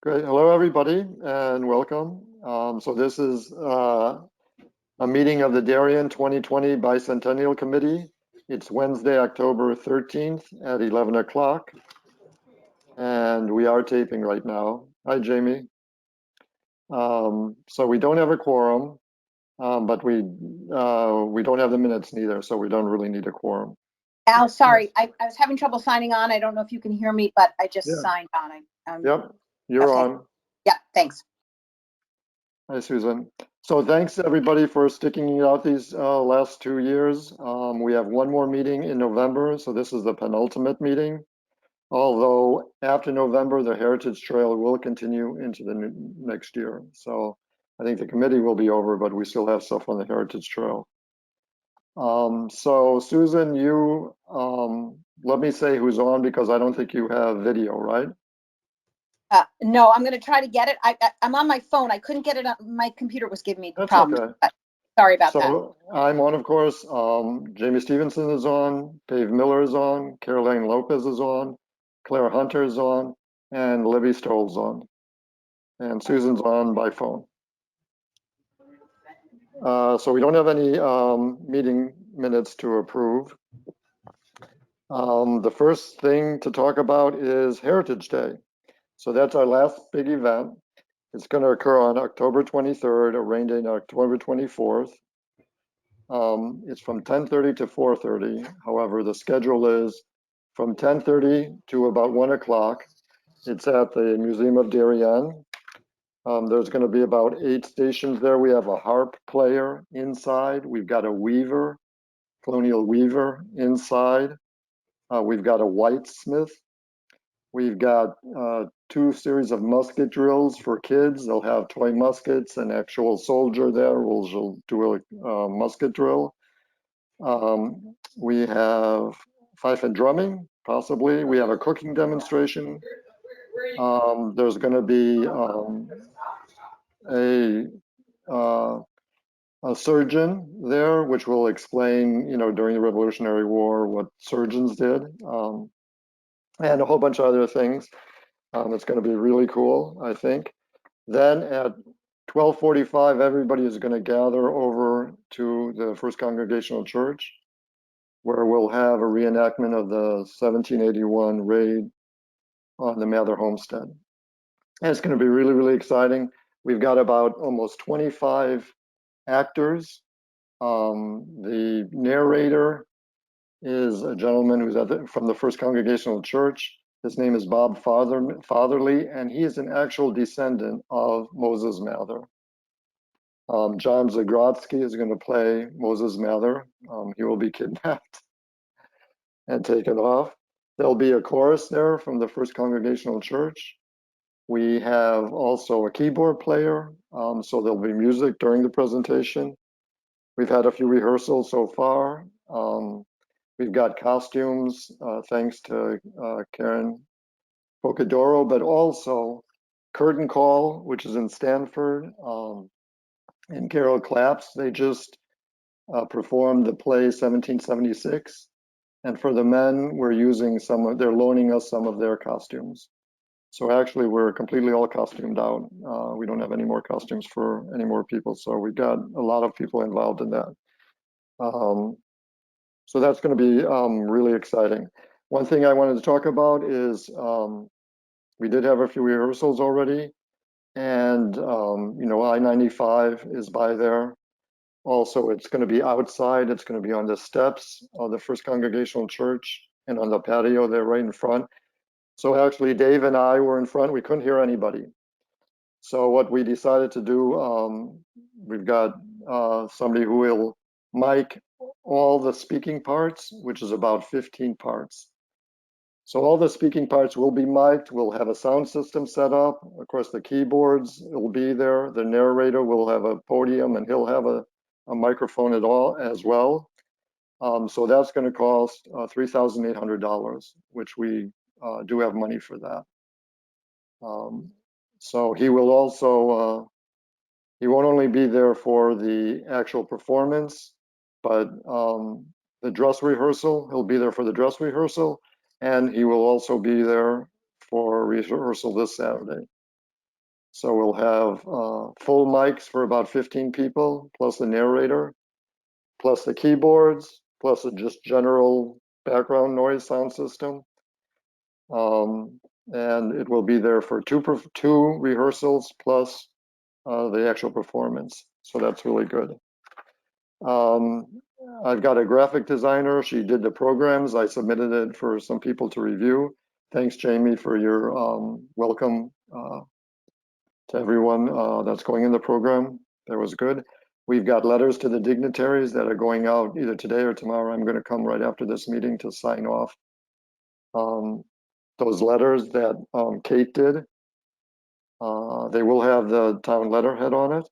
Great. Hello, everybody, and welcome. So this is a meeting of the Darien 2020 Bicentennial Committee. It's Wednesday, October 13th at 11 o'clock, and we are taping right now. Hi, Jamie. So we don't have a quorum, but we don't have the minutes neither, so we don't really need a quorum. Al, sorry, I was having trouble signing on. I don't know if you can hear me, but I just signed on. Yep, you're okay. on. Yeah, thanks. Hi, Susan. So thanks everybody for sticking it out these last 2 years. We have one more meeting in November, so this is the penultimate meeting. Although after November, the Heritage Trail will continue into the next year. So I think the committee will be over, but we still have stuff on the Heritage Trail. So Susan, you let me say who's on because I don't think you have video, right? No, I'm going to try to get it. I'm on my phone. I couldn't get it. My computer was giving me problems. Okay. Sorry about that. So I'm on, of course. Jamie Stevenson is on. Dave Miller is on. Caroline Lopez is on. Claire Hunter is on. And Libby Stoll's on. And Susan's on by phone. So we don't have any meeting minutes to approve. The first thing to talk about is Heritage Day. So that's our last big event. It's going to occur on October 23rd, a rain day on October 24th. It's from 10:30 to 4:30. However, the schedule is from 10:30 to about 1 o'clock. It's at the Museum of Darien. There's going to be about 8 stations there. We have a harp player inside. We've got a weaver, colonial weaver inside. We've got a whitesmith. We've got 2 series of musket drills for kids. They'll have toy muskets. An actual soldier there will do a musket drill. We have fife and drumming, possibly. We have a cooking demonstration. There's going to be a surgeon there, which will explain, during the Revolutionary War, what surgeons did, and a whole bunch of other things. It's going to be really cool, I think. Then at 12:45, everybody is going to gather over to the First Congregational Church, where we'll have a reenactment of the 1781 raid on the Mather homestead. And it's going to be really, really exciting. We've got about almost 25 actors. The narrator is a gentleman who's from the First Congregational Church. His name is Bob Fatherly, and he is an actual descendant of Moses Mather. John Zagrodzky is going to play Moses Mather. He will be kidnapped and taken off. There'll be a chorus there from the First Congregational Church. We have also a keyboard player, so there'll be music during the presentation. We've had a few rehearsals so far. We've got costumes, thanks to Karen Pocadoro, but also Curtain Call, which is in Stanford, and Carol Claps. They just performed the play 1776. And for the men, we're using they're loaning us some of their costumes. So actually, we're completely all costumed out. We don't have any more costumes for any more people. So we've got a lot of people involved in that. So that's going to be really exciting. One thing I wanted to talk about is we did have a few rehearsals already. And, I-95 is by there. Also, it's going to be outside. It's going to be on the steps of the First Congregational Church and on the patio there right in front. So actually, Dave and I were in front. We couldn't hear anybody. So what we decided to do, we've got somebody who will mic all the speaking parts, which is about 15 parts. So all the speaking parts will be mic'd. We'll have a sound system set up. Of course, the keyboards will be there. The narrator will have a podium, and he'll have a microphone as well. So that's going to cost $3,800, which we do have money for that. So he will also, he won't only be there for the actual performance, but the dress rehearsal, he'll be there for the dress rehearsal, and he will also be there for rehearsal this Saturday. So we'll have full mics for about 15 people, plus the narrator, plus the keyboards, plus a just general background noise sound system. And it will be there for two rehearsals plus the actual performance. So that's really good. I've got a graphic designer. She did the programs. I submitted it for some people to review. Thanks, Jamie, for your welcome to everyone that's going in the program. That was good. We've got letters to the dignitaries that are going out either today or tomorrow. I'm going to come right after this meeting to sign off those letters that Kate did. They will have the town letterhead on it.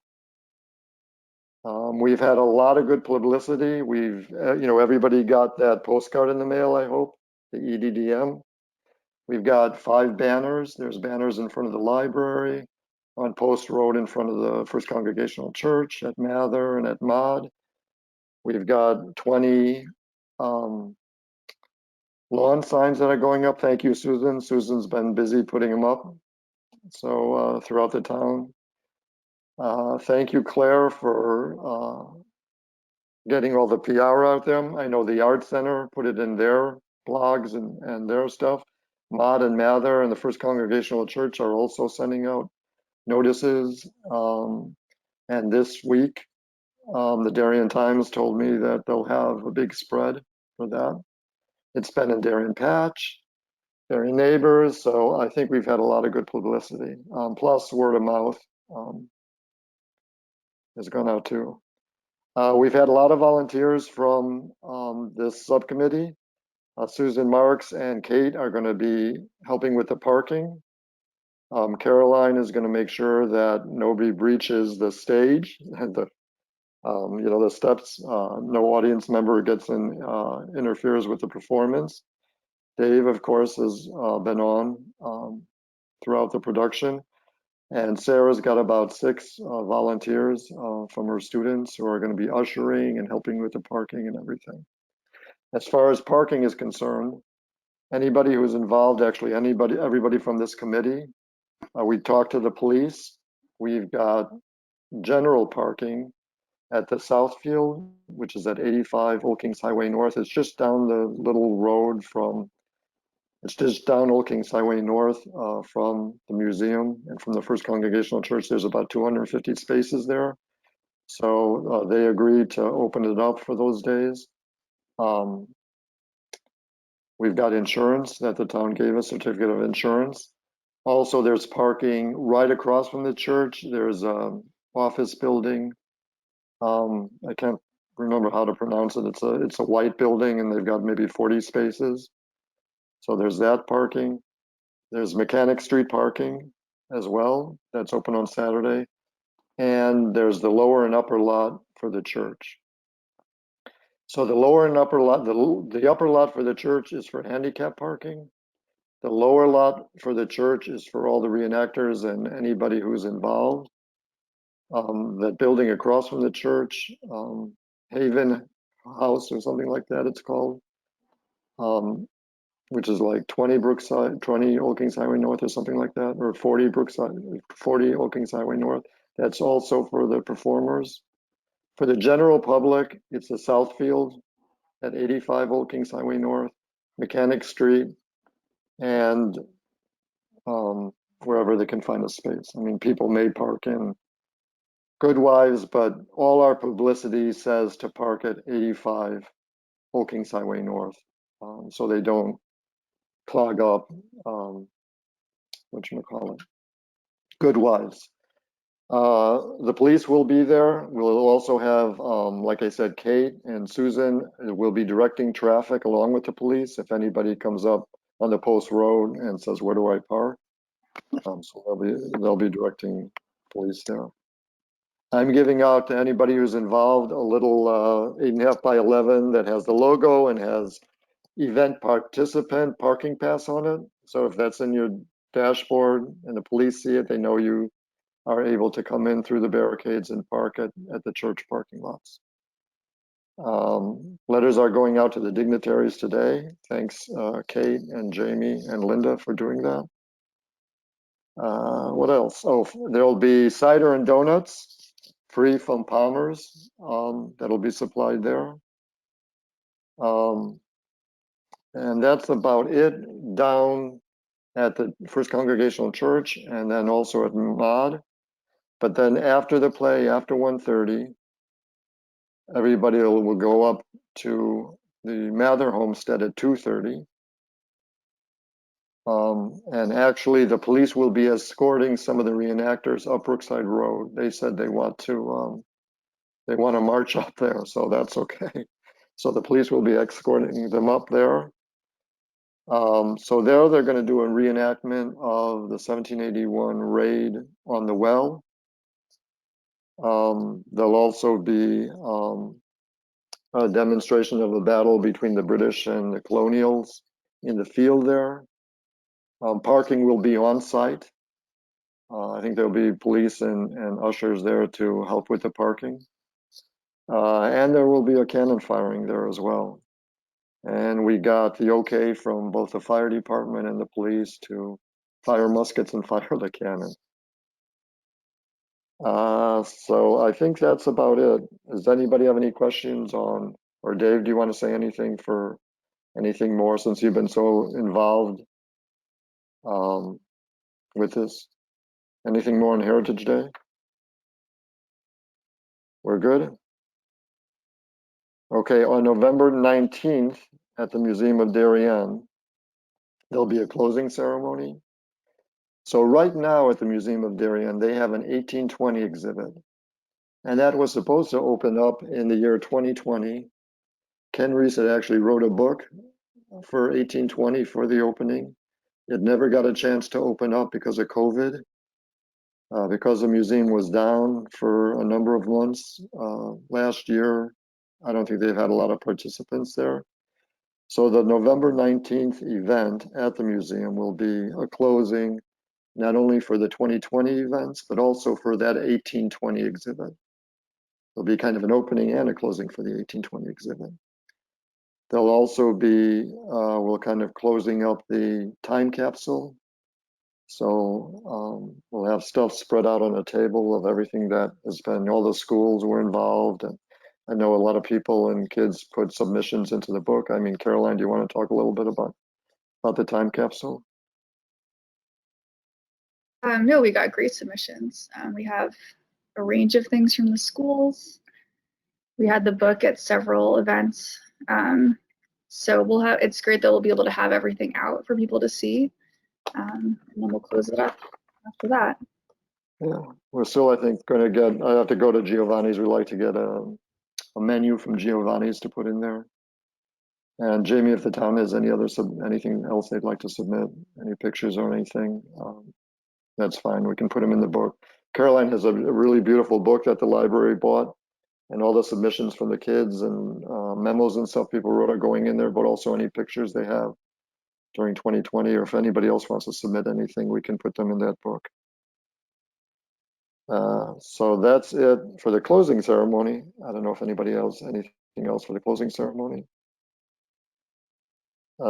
We've had a lot of good publicity. We've, everybody got that postcard in the mail, I hope, the EDDM. We've got 5 banners. There's banners in front of the library, on Post Road in front of the First Congregational Church, at Mather and at Mod. We've got 20 lawn signs that are going up. Thank you, Susan. Susan's been busy putting them up. So throughout the town. Thank you, Claire, for getting all the PR out there. I know the Art Center put it in their blogs and their stuff. Mod and Mather and the First Congregational Church are also sending out notices. And this week, the Darien Times told me that they'll have a big spread for that. It's been in Darien Patch, Darien Neighbors, so I think we've had a lot of good publicity. Plus word of mouth has gone out too. We've had a lot of volunteers from this subcommittee. Susan Marks and Kate are going to be helping with the parking. Caroline is going to make sure that nobody breaches the stage and the steps. No audience member gets in, interferes with the performance. Dave, of course, has been on throughout the production. And Sarah's got about 6 volunteers from her students who are going to be ushering and helping with the parking and everything. As far as parking is concerned, anybody who's involved, actually everybody from this committee, we talked to the police. We've got general parking at the Southfield, which is at 85 Old Kings Highway North. It's just down the little road it's just down Old Kings Highway North from the museum and from the First Congregational Church. There's about 250 spaces there. So they agreed to open it up for those days. We've got insurance that the town gave us, certificate of insurance. Also, there's parking right across from the church. There's an office building. I can't remember how to pronounce it. It's a white building and they've got maybe 40 spaces. So there's that parking. There's Mechanic Street parking as well. That's open on Saturday. And there's the lower and upper lot for the church. So the lower and upper lot, the upper lot for the church is for handicap parking. The lower lot for the church is for all the reenactors and anybody who's involved. That building across from the church, Haven House or something like that it's called, which is like 20 Old Kings Highway North or something like that, or 40 Old Kings Highway North. That's also for the performers. For the general public, it's the Southfield at 85 Old Kings Highway North, Mechanic Street, and wherever they can find a space. I mean, people may park in Goodwives, but all our publicity says to park at 85 Old Kings Highway North, so they don't clog up, whatchamacallit, Goodwives. The police will be there. We'll also have, like I said, Kate and Susan will be directing traffic along with the police. If anybody comes up on the Post Road and says, "Where do I park?" So they'll be directing police there. I'm giving out to anybody who's involved a little 8.5 by 11 that has the logo and has event participant parking pass on it. So if that's in your dashboard and the police see it, they know you are able to come in through the barricades and park at the church parking lots. Letters are going out to the dignitaries today. Thanks, Kate and Jamie and Linda for doing that. What else? Oh, there'll be cider and donuts free from Palmer's. That'll be supplied there. And that's about it down at the First Congregational Church and then also at Mod. But then after the play, after 1:30, everybody will go up to the Mather Homestead at 2:30. And actually, the police will be escorting some of the reenactors up Brookside Road. They said they want to march up there, so that's okay. So the police will be escorting them up there. So there they're going to do a reenactment of the 1781 raid on the well. There'll also be a demonstration of a battle between the British and the colonials in the field there. Parking will be on site. I think there'll be police and ushers there to help with the parking. And there will be a cannon firing there as well. And we got the okay from both the fire department and the police to fire muskets and fire the cannon. So I think that's about it. Does anybody have any questions on, or Dave, do you want to say anything for anything more since you've been so involved with this? Anything more on Heritage Day? We're good? Okay, on November 19th at the Museum of Darien, there'll be a closing ceremony. So right now at the Museum of Darien, they have an 1820 exhibit. And that was supposed to open up in the year 2020. Ken Reese had actually wrote a book for 1820 for the opening. It never got a chance to open up because of COVID, because the museum was down for a number of months last year. I don't think they've had a lot of participants there. So the November 19th event at the museum will be a closing, not only for the 2020 events, but also for that 1820 exhibit. There'll be kind of an opening and a closing for the 1820 exhibit. There'll also be, we're kind of closing up the time capsule. So we'll have stuff spread out on a table of everything that has been, all the schools were involved. And I know a lot of people and kids put submissions into the book. I mean, Caroline, do you want to talk a little bit about the time capsule? No, we got great submissions. We have a range of things from the schools. We had the book at several events. So it's great that we'll be able to have everything out for people to see. And then we'll close it up after that. Yeah, we're still, I think, going to get, I have to go to Giovanni's. We'd like to get a menu from Giovanni's to put in there. And Jamie, if the town has anything else they'd like to submit, any pictures or anything, that's fine. We can put them in the book. Caroline has a really beautiful book that the library bought, and all the submissions from the kids and memos and stuff people wrote are going in there, but also any pictures they have during 2020, or if anybody else wants to submit anything, we can put them in that book. So that's it for the closing ceremony. I don't know if anybody else, anything else for the closing ceremony.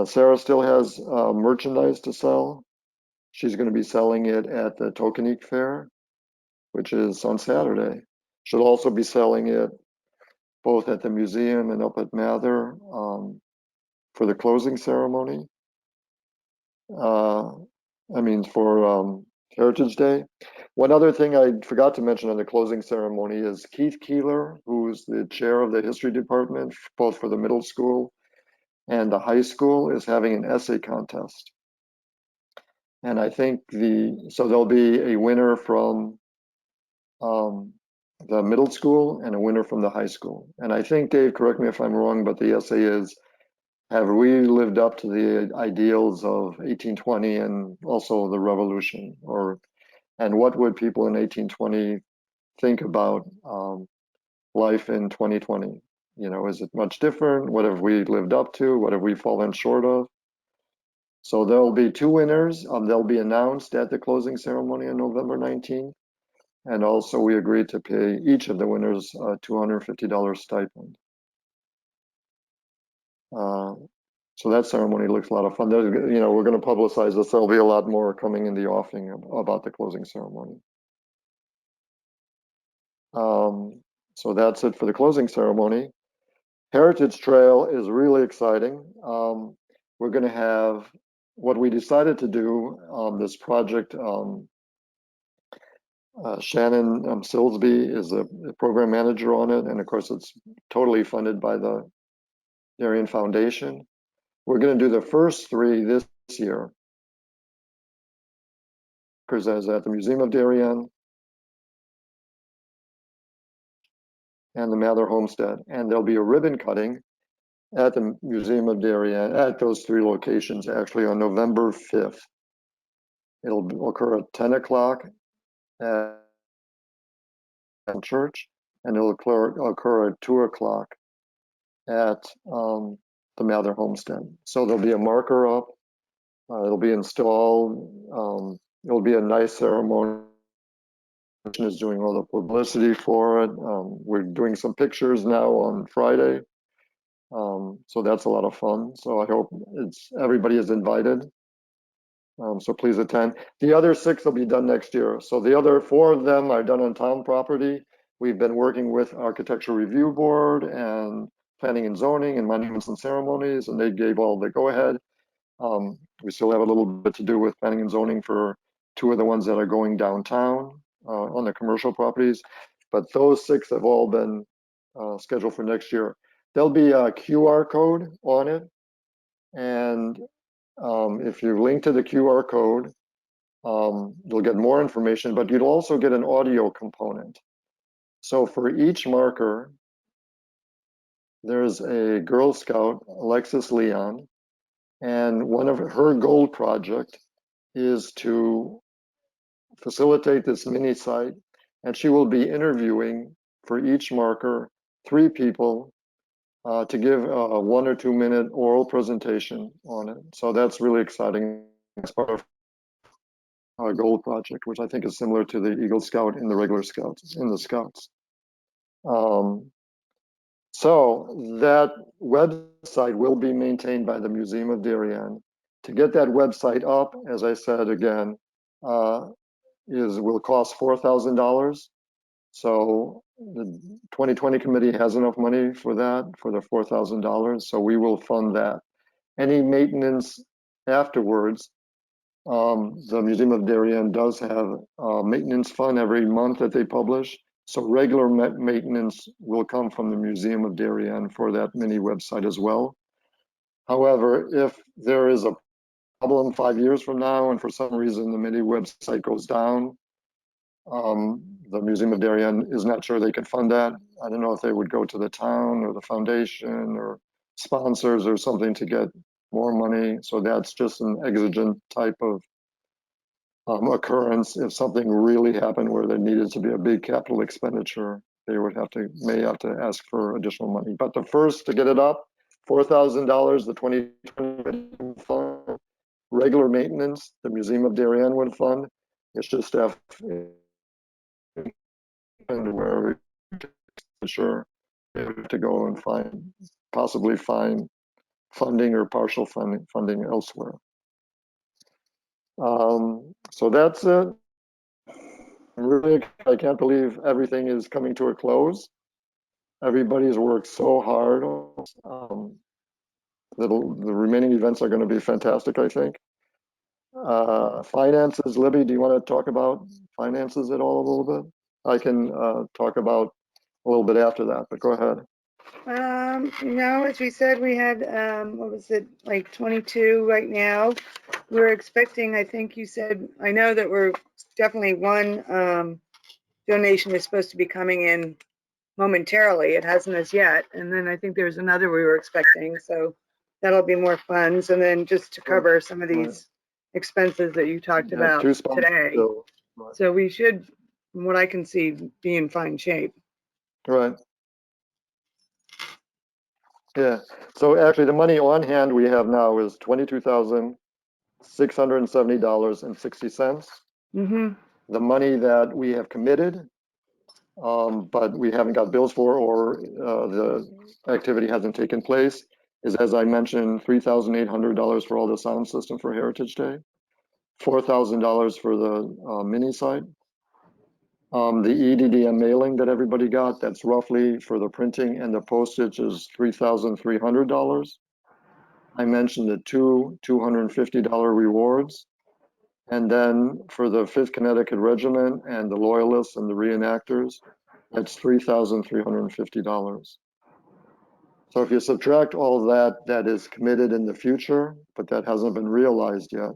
Sarah still has merchandise to sell. She's going to be selling it at the Tokenique Fair, which is on Saturday. She'll also be selling it both at the museum and up at Mather for the closing ceremony. For Heritage Day. One other thing I forgot to mention on the closing ceremony is Keith Keeler, who's the chair of the history department, both for the middle school and the high school, is having an essay contest. And I think so there'll be a winner from the middle school and a winner from the high school. And I think, Dave, correct me if I'm wrong, but the essay is, have we lived up to the ideals of 1820 and also the revolution? And what would people in 1820 think about life in 2020? You know, is it much different? What have we lived up to? What have we fallen short of? So there'll be two winners. They'll be announced at the closing ceremony on November 19th. And also we agreed to pay each of the winners a $250 stipend. So that ceremony looks a lot of fun. There's, you know, we're going to publicize this. There'll be a lot more coming in the offing about the closing ceremony. So that's it for the closing ceremony. Heritage Trail is really exciting. We're going to have what we decided to do on this project. Shannon Silsby is a program manager on it, and of course it's totally funded by the Darien Foundation. We're going to do the first three this year. Because at the Museum of Darien and the Mather Homestead, and there'll be a ribbon cutting at the Museum of Darien at those three locations, actually on November 5th. It'll occur at 10 o'clock at church, and it'll occur at 2 o'clock at the Mather Homestead. So there'll be a marker up, it'll be installed, it'll be a nice ceremony. Is doing all the publicity for it. We're doing some pictures now on Friday. So that's a lot of fun. So I hope everybody is invited. So please attend. The other 6 will be done next year. So the other 4 of them are done on town property. We've been working with Architectural Review Board and Planning and Zoning and Monuments and Ceremonies, and they gave all the go-ahead. We still have a little bit to do with Planning and Zoning for 2 of the ones that are going downtown on the commercial properties, but those 6 have all been scheduled for next year. There'll be a QR code on it, and if you link to the QR code, you'll get more information, but you'll also get an audio component. So for each marker, there's a Girl Scout, Alexis Leon, and one of her gold project is to facilitate this mini site, and she will be interviewing for each marker 3 people to give a 1 or 2 minute oral presentation on it. So that's really exciting. It's part of our gold project, which I think is similar to the Eagle Scout in the regular Scouts, in the Scouts. So that website will be maintained by the Museum of Darien. To get that website up, as I said again, will cost $4,000. So the 2020 committee has enough money for that, for the $4,000. So we will fund that. Any maintenance afterwards, the Museum of Darien does have a maintenance fund every month that they publish. So regular maintenance will come from the Museum of Darien for that mini website as well. However, if there is a problem 5 years from now and for some reason the mini website goes down, the Museum of Darien is not sure they can fund that. I don't know if they would go to the town or the foundation or sponsors or something to get more money. So that's just an exigent type of occurrence. If something really happened where there needed to be a big capital expenditure, they would may have to ask for additional money. But the first to get it up, $4,000, the 2020 fund, regular maintenance, the Museum of Darien would fund. It's just stuff and where we sure to go and possibly find funding or partial funding elsewhere. So that's it. Really, I can't believe everything is coming to a close. Everybody's worked so hard. The remaining events are going to be fantastic, I think. Finances, Libby, do you want to talk about finances at all a little bit? I can talk about a little bit after that, but go ahead. No, as we said, we had, what was it, like 22 right now. We're expecting, I think you said, I know that we're definitely one donation is supposed to be coming in momentarily. It hasn't as yet. And then I think there's another we were expecting. So that'll be more funds. And then just to cover some of these expenses that you talked about today. Right. So we should, from what I can see, be in fine shape. Right. Yeah. So actually, the money on hand we have now is $22,670.60. Mm-hmm. The money that we have committed, but we haven't got bills for, or the activity hasn't taken place, is, as I mentioned, $3,800 for all the sound system for Heritage Day, $4,000 for the mini site. The EDDM mailing that everybody got, that's roughly for the printing and the postage is $3,300. I mentioned the two $250 rewards. And then for the 5th Connecticut Regiment and the Loyalists and the reenactors, that's $3,350. So if you subtract all of that, that is committed in the future, but that hasn't been realized yet,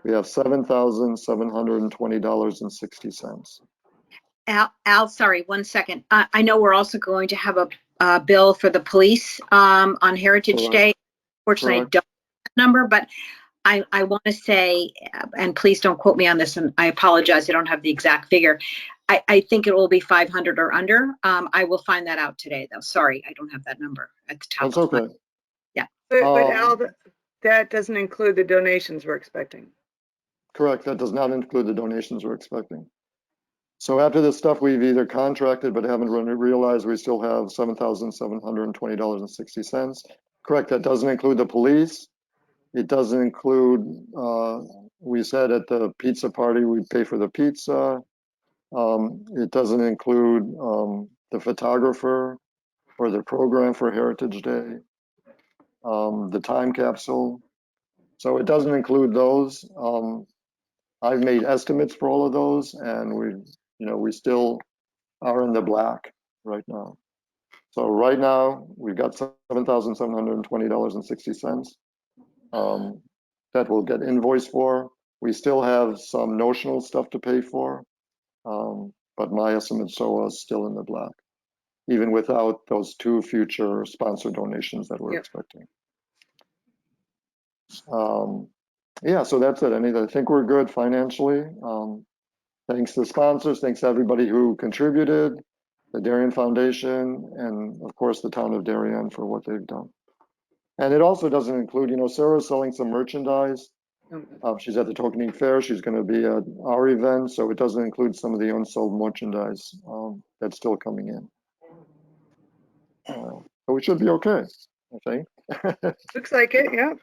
we have $7,720.60. Al, sorry, 1 second. I know we're also going to have a bill for the police on Heritage Correct. Day. Fortunately, I Correct. don't have that number, but I want to say, and please don't quote me on this, and I apologize, I don't have the exact figure. I think it will be 500 or under. I will find that out today, though. Sorry, I don't have that number at the top. That's okay. But Al, that doesn't include the donations we're expecting. Correct. That does not include the donations we're expecting. So after this stuff we've either contracted but haven't realized, we still have $7,720.60. Correct. That doesn't include the police. It doesn't include, we said at the pizza party, we pay for the pizza. It doesn't include the photographer or the program for Heritage Day, the time capsule. So it doesn't include those. I've made estimates for all of those, and we still are in the black right now. So right now we've got $7,720.60 that we'll get invoiced for. We still have some notional stuff to pay for, but my estimates show us still in the black, even without those 2 future sponsor donations that we're expecting. Yeah, so that's it. I think we're good financially. Thanks to sponsors, thanks to everybody who contributed, the Darien Foundation, and of course the town of Darien for what they've done. And it also doesn't include, Sarah's selling some merchandise. She's at the Tokening Fair. She's going to be at our event, so it doesn't include some of the unsold merchandise that's still coming in. But we should be okay, I think. Looks like it, yeah.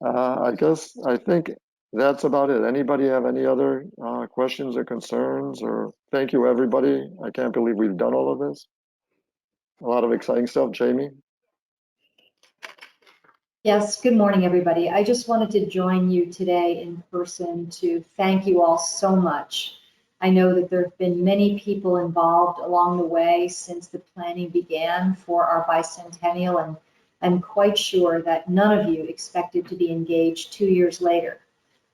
I think that's about it. Anybody have any other questions or concerns? Or thank you, everybody. I can't believe we've done all of this. A lot of exciting stuff. Jamie? Yes, good morning, everybody. I just wanted to join you today in person to thank you all so much. I know that there have been many people involved along the way since the planning began for our bicentennial, and I'm quite sure that none of you expected to be engaged 2 years later.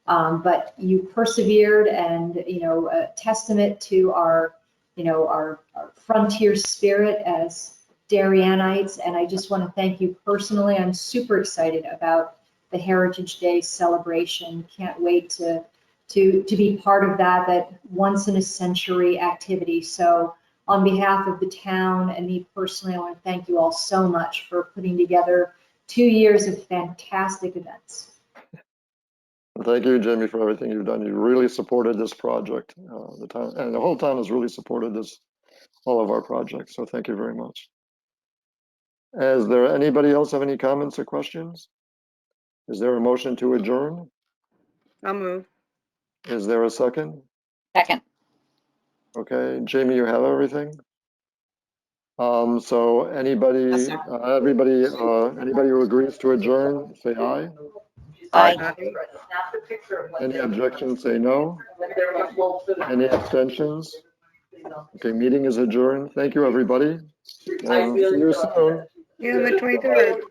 But you persevered, and a testament to our frontier spirit as Darienites, and I just want to thank you personally. I'm super excited about the Heritage Day celebration. Can't wait to be part of that once in a century activity. So on behalf of the town and me personally, I want to thank you all so much for putting together 2 years of fantastic events. Thank you, Jamie, for everything you've done. You really supported this project. The town and the whole town has really supported all of our projects. So thank you very much. Is there anybody else have any comments or questions? Is there a motion to adjourn? I'll move. Is there a second? Second. Okay, Jamie, you have everything? So anybody, Yes, sir. anybody who agrees to adjourn, say aye. Aye. Any objections, say no. Any abstentions? Okay, meeting is adjourned. Thank you, everybody. And see you soon. Yeah, on the 23rd.